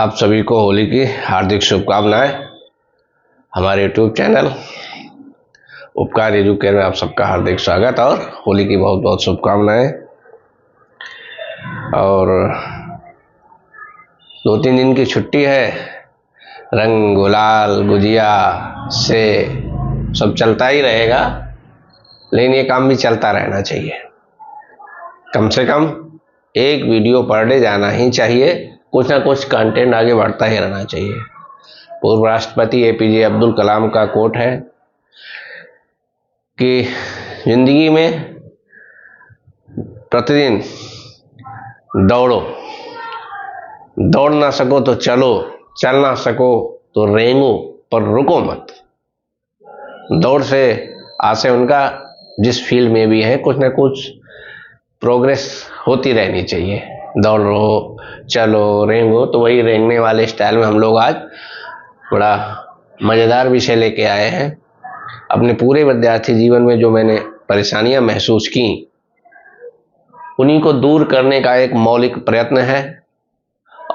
आप सभी को होली की हार्दिक शुभकामनाएं। हमारे YouTube चैनल उपकार एजुकेयर में आप सबका हार्दिक स्वागत और होली की बहुत बहुत शुभकामनाएं। और 2-3 दिन की छुट्टी है, रंग गुलाल गुजिया से सब चलता ही रहेगा, लेकिन ये काम भी चलता रहना चाहिए। कम से कम एक वीडियो पर डे जाना ही चाहिए, कुछ ना कुछ कंटेंट आगे बढ़ता ही रहना चाहिए। पूर्व राष्ट्रपति APJ अब्दुल कलाम का कोट है कि जिंदगी में प्रतिदिन दौड़ो, दौड़ ना सको तो चलो, चल ना सको तो रेंगो, पर रुको मत। दौड़ से आशय उनका जिस फील्ड में भी है कुछ ना कुछ प्रोग्रेस होती रहनी चाहिए। दौड़ो, चलो, रेंगो, तो वही रेंगने वाले स्टाइल में हम लोग आज बड़ा मज़ेदार विषय लेके आए हैं। अपने पूरे विद्यार्थी जीवन में जो मैंने परेशानियां महसूस की, उन्हीं को दूर करने का एक मौलिक प्रयत्न है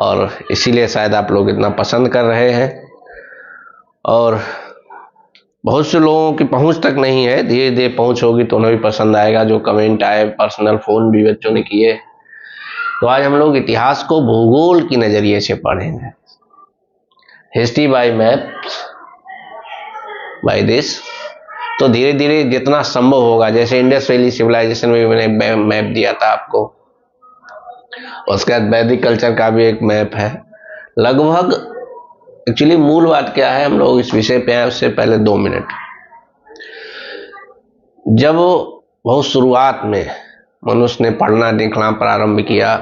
और इसीलिए शायद आप लोग इतना पसंद कर रहे हैं। और बहुत से लोगों की पहुंच तक नहीं है, धीरे धीरे पहुंच होगी तो उन्हें भी पसंद आएगा। जो कमेंट आए, पर्सनल फ़ोन भी बच्चों ने किए। तो आज हम लोग इतिहास को भूगोल की नज़रिए से पढ़ेंगे, history by maps by this. तो धीरे धीरे जितना संभव होगा, जैसे इंडस वैली सिविलाइजेशन में भी मैंने मैप दिया था आपको, उसके बाद वैदिक कल्चर का भी एक मैप है। लगभग एक्चुअली मूल बात क्या है, हम लोग इस विषय पे आए उससे पहले 2 मिनट। जब बहुत शुरुआत में मनुष्य ने पढ़ना लिखना प्रारंभ किया,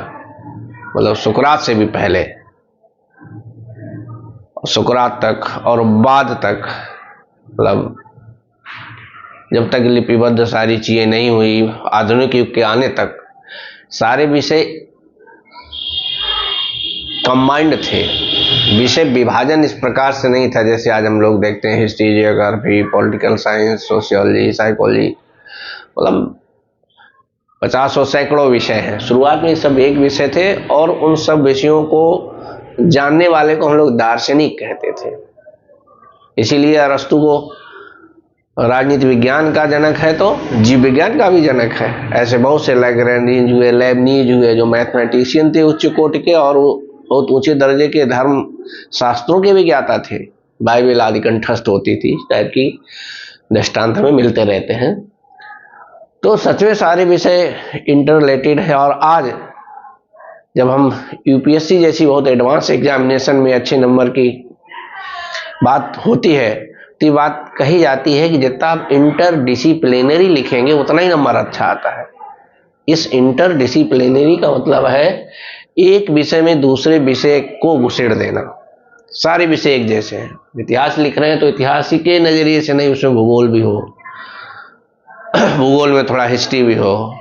मतलब सुकरात से भी पहले, सुकरात तक और बाद तक, मतलब जब तक लिपिबद्ध सारी चीजें नहीं हुई, आधुनिक युग के आने तक सारे विषय कंबाइंड थे। विषय विभाजन इस प्रकार से नहीं था जैसे आज हम लोग देखते हैं, history, geography, political science, sociology, psychology, मतलब 50 और सैकड़ों विषय हैं। शुरुआत में सब एक विषय थे और उन सब विषयों को जानने वाले को हम लोग दार्शनिक कहते थे। इसीलिए अरस्तु को राजनीति विज्ञान का जनक है तो जीव विज्ञान का भी जनक है। ऐसे बहुत से लैग्रेंज हुए, लेबनीज हुए, जो मैथमेटिशियन थे उच्च कोटि के और बहुत ऊंचे दर्जे के धर्म शास्त्रों के भी ज्ञाता थे। बाइबल आदि कंठस्थ होती थी, इस टाइप की दृष्टांत हमें मिलते रहते हैं। तो सच में सारे विषय इंटररिलेटेड है। और आज जब हम UPSC जैसी बहुत एडवांस एग्जामिनेशन में अच्छे नंबर की बात होती है, तो ये बात कही जाती है कि जितना आप इंटरडिसिप्लिनरी लिखेंगे उतना ही नंबर अच्छा आता है। इस इंटरडिसिप्लिनरी का मतलब है एक विषय में दूसरे विषय को घुसेड़ देना। सारे विषय एक जैसे हैं। इतिहास लिख रहे हैं तो इतिहास ही के नजरिए से नहीं, उसमें भूगोल भी हो, भूगोल में थोड़ा हिस्ट्री भी हो,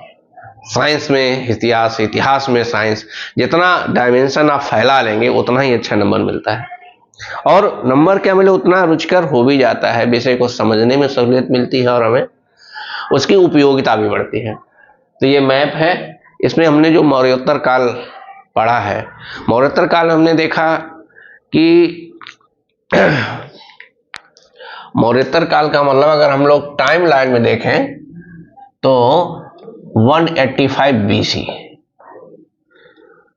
साइंस में इतिहास, इतिहास में साइंस। जितना डायमेंशन आप फैला लेंगे उतना ही अच्छा नंबर मिलता है। और नंबर क्या मिले, उतना रुचिकर हो भी जाता है, विषय को समझने में सहूलियत मिलती है और हमें उसकी उपयोगिता भी बढ़ती है। तो ये मैप है, इसमें हमने जो मौर्योत्तर काल पढ़ा है, मौर्योत्तर काल में हमने देखा कि मौर्योत्तर काल का मतलब अगर हम लोग टाइम लाइन में देखें तो 185 BC,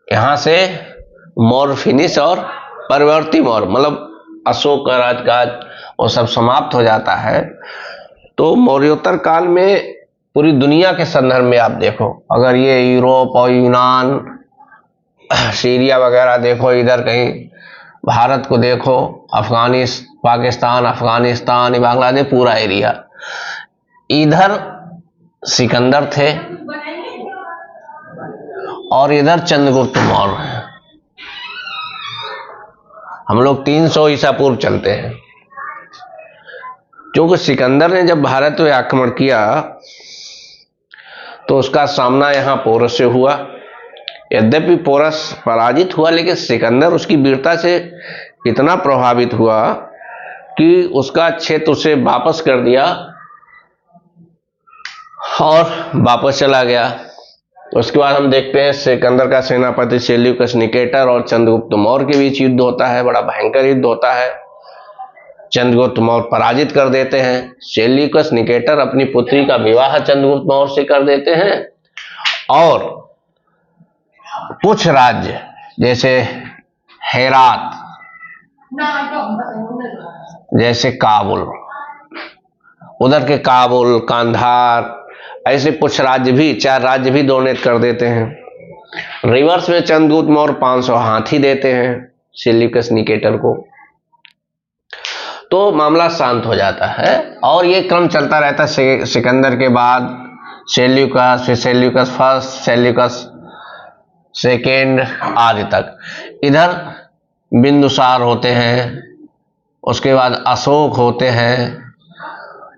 यहां से मौर्य फिनिश और परवर्ती मौर्य, मतलब अशोक का राजकाज वो सब समाप्त हो जाता है। तो मौर्योत्तर काल में पूरी दुनिया के संदर्भ में आप देखो, अगर ये यूरोप और यूनान, सीरिया वगैरह देखो, इधर कहीं भारत को देखो, पाकिस्तान, अफगानिस्तान, बांग्लादेश, पूरा एरिया, इधर सिकंदर थे और इधर चंद्रगुप्त मौर्य है। हम लोग 300 ईसा पूर्व चलते हैं। क्योंकि सिकंदर ने जब भारत में आक्रमण किया तो उसका सामना यहाँ पोरस से हुआ। यद्यपि पोरस पराजित हुआ, लेकिन सिकंदर उसकी वीरता से इतना प्रभावित हुआ कि उसका क्षेत्र उसे वापस कर दिया और वापस चला गया। उसके बाद हम देखते हैं सिकंदर का सेनापति सेल्यूकस निकेटर और चंद्रगुप्त मौर्य के बीच युद्ध होता है, बड़ा भयंकर युद्ध होता है। चंद्रगुप्त मौर्य पराजित कर देते हैं। सेल्यूकस निकेटर अपनी पुत्री का विवाह चंद्रगुप्त मौर्य से कर देते हैं और कुछ राज्य जैसे हेरात, जैसे काबुल, उधर के काबुल, कांधार, ऐसे कुछ राज्य भी, 4 राज्य भी डोनेट कर देते हैं। रिवर्स में चंद्रगुप्त मौर्य 500 हाथी देते हैं सेल्यूकस निकेटर को। तो मामला शांत हो जाता है और ये क्रम चलता रहता है। सिकंदर के बाद सेल्यूकस, फिर सेल्यूकस फर्स्ट, सेल्यूकस सेकेंड आदि तक। इधर बिंदुसार होते हैं, उसके बाद अशोक होते हैं।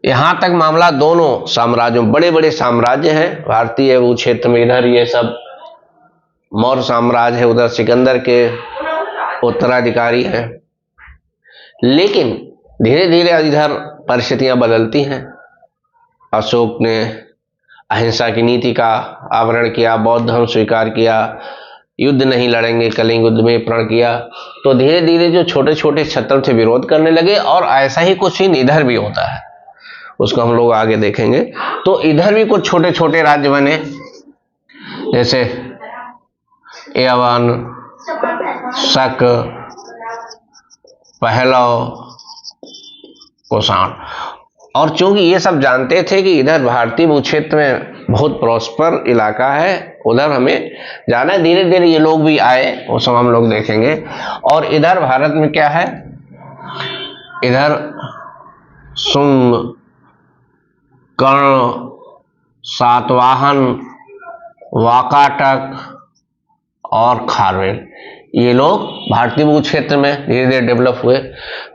यहां तक मामला दोनों साम्राज्यों, बड़े बड़े साम्राज्य हैं भारतीय वो क्षेत्र में। इधर ये सब मौर्य साम्राज्य है, उधर सिकंदर के उत्तराधिकारी हैं। लेकिन धीरे धीरे इधर परिस्थितियां बदलती हैं। अशोक ने अहिंसा की नीति का आवरण किया, बौद्ध धर्म स्वीकार किया, युद्ध नहीं लड़ेंगे, कलिंग युद्ध में प्रण किया। तो धीरे धीरे जो छोटे छोटे क्षत्र थे विरोध करने लगे और ऐसा ही कुछ सीन इधर भी होता है, उसको हम लोग आगे देखेंगे। तो इधर भी कुछ छोटे छोटे राज्य बने, जैसे यवन, शक, पहलव, कुषाण। और चूंकि ये सब जानते थे कि इधर भारतीय भूक्षेत्र में बहुत प्रॉस्पर इलाका है, उधर हमें जाना है, धीरे धीरे ये लोग भी आए, वो सब हम लोग देखेंगे। और इधर भारत में क्या है, इधर शुंग, कर्ण, सातवाहन, वाकाटक और खारवेल, ये लोग भारतीय भूक्षेत्र में धीरे धीरे डेवलप हुए।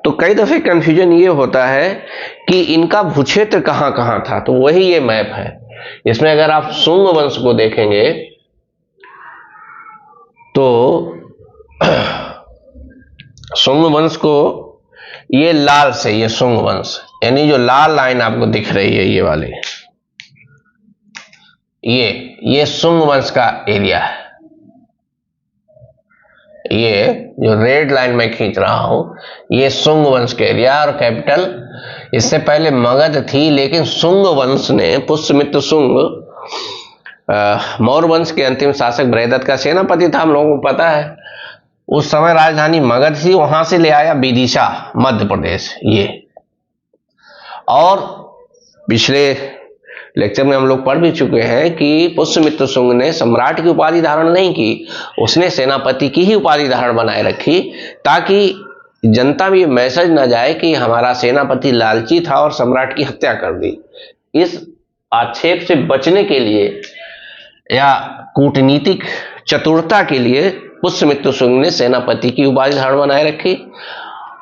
तो कई दफे कंफ्यूजन ये होता है कि इनका भूक्षेत्र कहां कहां था, तो वही ये मैप है। इसमें अगर आप शुंग वंश को देखेंगे तो शुंग वंश को, ये लाल से, ये शुंग वंश, यानी जो लाल लाइन आपको दिख रही है ये वाली, ये शुंग वंश का एरिया है। ये जो रेड लाइन में खींच रहा हूं ये शुंग वंश के एरिया। और कैपिटल इससे पहले मगध थी, लेकिन शुंग वंश ने, पुष्यमित्र शुंग मौर्य वंश के अंतिम शासक बृहदत्त का सेनापति था, हम लोगों को पता है। उस समय राजधानी मगध थी, वहां से ले आया विदिशा, मध्य प्रदेश ये। और पिछले लेक्चर में हम लोग पढ़ भी चुके हैं कि पुष्यमित्र शुंग ने सम्राट की उपाधि धारण नहीं की, उसने सेनापति की ही उपाधि धारण बनाए रखी, ताकि जनता में ये मैसेज न जाए कि हमारा सेनापति लालची था और सम्राट की हत्या कर दी। इस आक्षेप से बचने के लिए या कूटनीतिक चतुरता के लिए पुष्यमित्र शुंग ने सेनापति की उपाधि धारण बनाए रखी।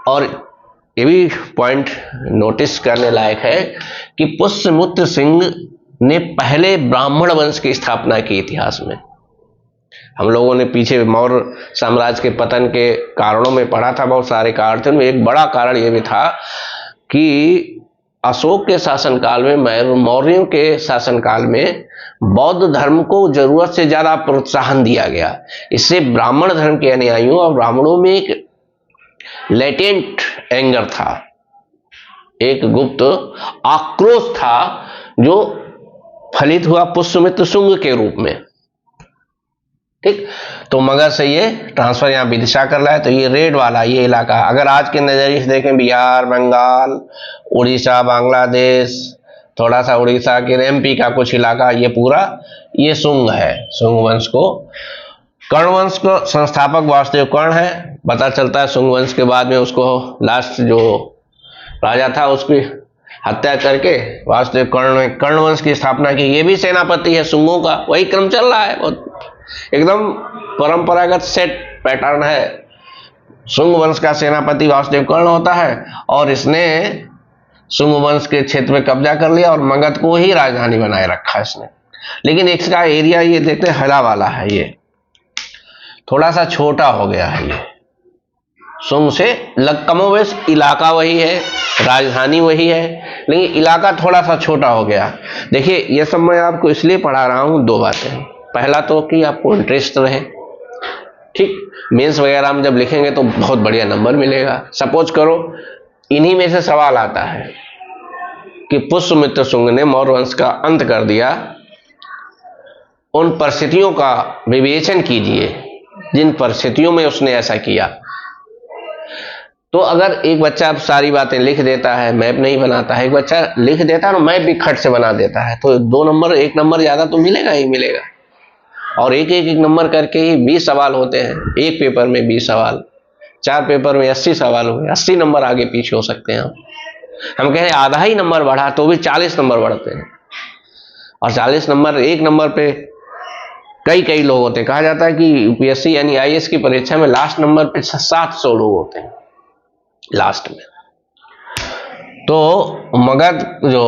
और ये भी पॉइंट नोटिस करने लायक है कि पुष्यमित्र शुंग ने पहले ब्राह्मण वंश की स्थापना की इतिहास में। हम लोगों ने पीछे मौर्य साम्राज्य के पतन के कारणों में पढ़ा था, बहुत सारे कारण थे, उनमें एक बड़ा कारण यह भी था कि अशोक के शासनकाल में, मौर्यों के शासनकाल में बौद्ध धर्म को जरूरत से ज्यादा प्रोत्साहन दिया गया। इससे ब्राह्मण धर्म के अनुयायियों और ब्राह्मणों में एक लेटेंट एंगर था, एक गुप्त आक्रोश था, जो फलित हुआ पुष्यमित्र शुंग के रूप में। ठीक, तो मगध से ये ट्रांसफर यहाँ विदिशा कर रहा है। तो ये रेड वाला ये इलाका, अगर आज के नजरिए से देखें, बिहार, बंगाल, उड़ीसा, बांग्लादेश, थोड़ा सा उड़ीसा के एमपी का कुछ इलाका, ये पूरा ये शुंग है। शुंग वंश को, कर्ण वंश को संस्थापक वासुदेव कर्ण है, पता चलता है शुंग वंश के बाद में उसको लास्ट जो राजा था उसकी हत्या करके वासुदेव कर्ण ने कर्ण वंश की स्थापना की। ये भी सेनापति है शुंगों का, वही क्रम चल रहा है, बहुत एकदम परंपरागत सेट पैटर्न है। शुंग वंश का सेनापति वासुदेव कर्ण होता है और इसने शुंग वंश के क्षेत्र में कब्जा कर लिया और मगध को ही राजधानी बनाए रखा इसने। लेकिन इसका एरिया ये देखते हैं हला वाला है, ये थोड़ा सा छोटा हो गया है। ये शुंग से कमोवेश इलाका वही है, राजधानी वही है, लेकिन इलाका थोड़ा सा छोटा हो गया। देखिए ये सब मैं आपको इसलिए पढ़ा रहा हूं, दो बातें। पहला तो कि आपको इंटरेस्ट रहे, ठीक। मेंस वगैरह में जब लिखेंगे तो बहुत बढ़िया नंबर मिलेगा। सपोज करो इन्हीं में से सवाल आता है कि पुष्यमित्र शुंग ने मौर्य वंश का अंत कर दिया, उन परिस्थितियों का विवेचन कीजिए जिन परिस्थितियों में उसने ऐसा किया। तो अगर एक बच्चा अब सारी बातें लिख देता है, मैप नहीं बनाता है, एक बच्चा लिख देता है और मैप भी खट से बना देता है, तो 2 नंबर 1 नंबर ज्यादा तो मिलेगा ही मिलेगा। और एक नंबर करके ही 20 सवाल होते हैं, एक पेपर में 20 सवाल, 4 पेपर में 80 सवाल हुए, 80 नंबर आगे पीछे हो सकते हैं। हम कह रहे आधा ही नंबर बढ़ा तो भी 40 नंबर बढ़ते हैं, और 40 नंबर एक नंबर पे कई लोग होते हैं। कहा जाता है कि यूपीएससी यानी आईएएस की परीक्षा में लास्ट नंबर पे 700 लोग होते हैं लास्ट में। तो मगध जो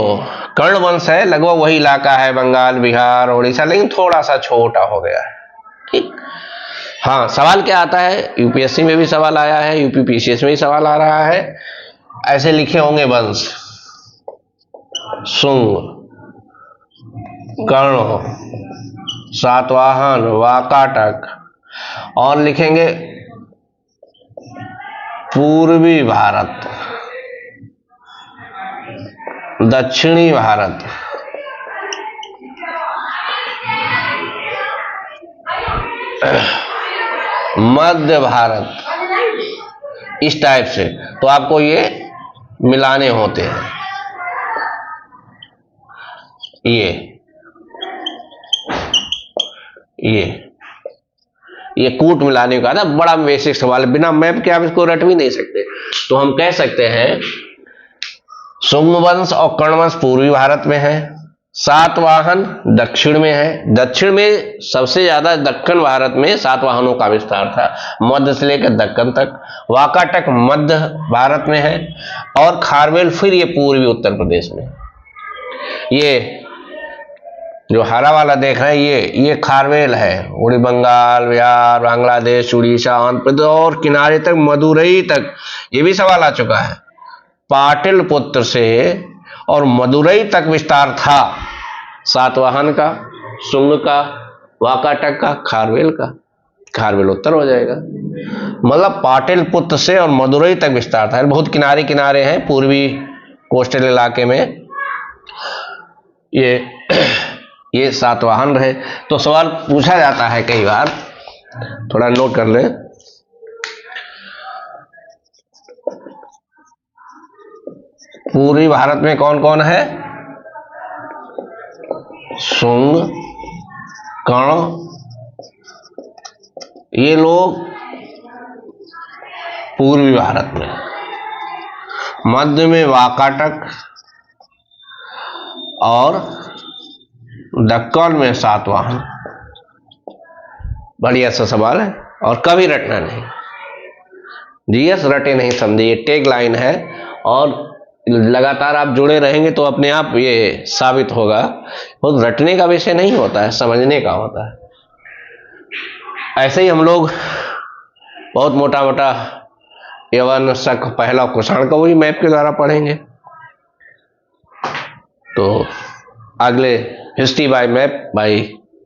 कर्ण वंश है लगभग वही इलाका है, बंगाल, बिहार, उड़ीसा, लेकिन थोड़ा सा छोटा हो गया है, ठीक। हाँ, सवाल क्या आता है, यूपीएससी में भी सवाल आया है, यूपीपीसीएस में भी सवाल आ रहा है, ऐसे लिखे होंगे वंश, शुंग, कर्ण, सातवाहन, वाकाटक, और लिखेंगे पूर्वी भारत, दक्षिणी भारत, मध्य भारत, इस टाइप से। तो आपको ये मिलाने होते हैं, ये कूट मिलाने का ना बड़ा बेसिक सवाल है, बिना मैप के आप इसको रट भी नहीं सकते। तो हम कह सकते हैं शुंग वंश और कर्ण वंश पूर्वी भारत में है, सातवाहन दक्षिण में है, दक्षिण में सबसे ज्यादा दक्षिण भारत में सातवाहनों का विस्तार था, मध्य से लेकर दक्कन तक, वाकाटक मध्य भारत में है, और खारवेल फिर ये पूर्वी उत्तर प्रदेश में। ये जो हरा वाला देख रहे हैं ये खारवेल है, उड़ी बंगाल, बिहार, बांग्लादेश, उड़ीसा, आंध्र प्रदेश और किनारे तक मदुरई तक। ये भी सवाल आ चुका है, पाटलिपुत्र से और मदुरई तक विस्तार था सातवाहन का, शुंग का, वाकाटक का, खारवेल का। खारवेल उत्तर हो जाएगा, मतलब पाटलिपुत्र से और मदुरई तक विस्तार था, बहुत किनारे किनारे हैं पूर्वी कोस्टल इलाके में। ये सातवाहन रहे। तो सवाल पूछा जाता है कई बार, थोड़ा नोट कर लें। पूर्वी भारत में कौन कौन है? शुंग, कर्ण, ये लोग पूर्वी भारत में। मध्य में वाकाटक और दक्कन में सातवाहन। बढ़िया सा सवाल है और कभी रटना नहीं, जीएस रटे नहीं समझे, ये टैग लाइन है। और लगातार आप जुड़े रहेंगे तो अपने आप ये साबित होगा, बहुत रटने का विषय नहीं होता है, समझने का होता है। ऐसे ही हम लोग बहुत मोटा मोटा यवन शक पहला कुषाण को वही मैप के द्वारा पढ़ेंगे। तो अगले history by map bye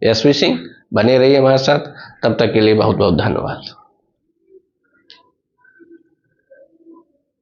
SP Singh बने रहिए हमारे साथ। तब तक के लिए बहुत बहुत धन्यवाद।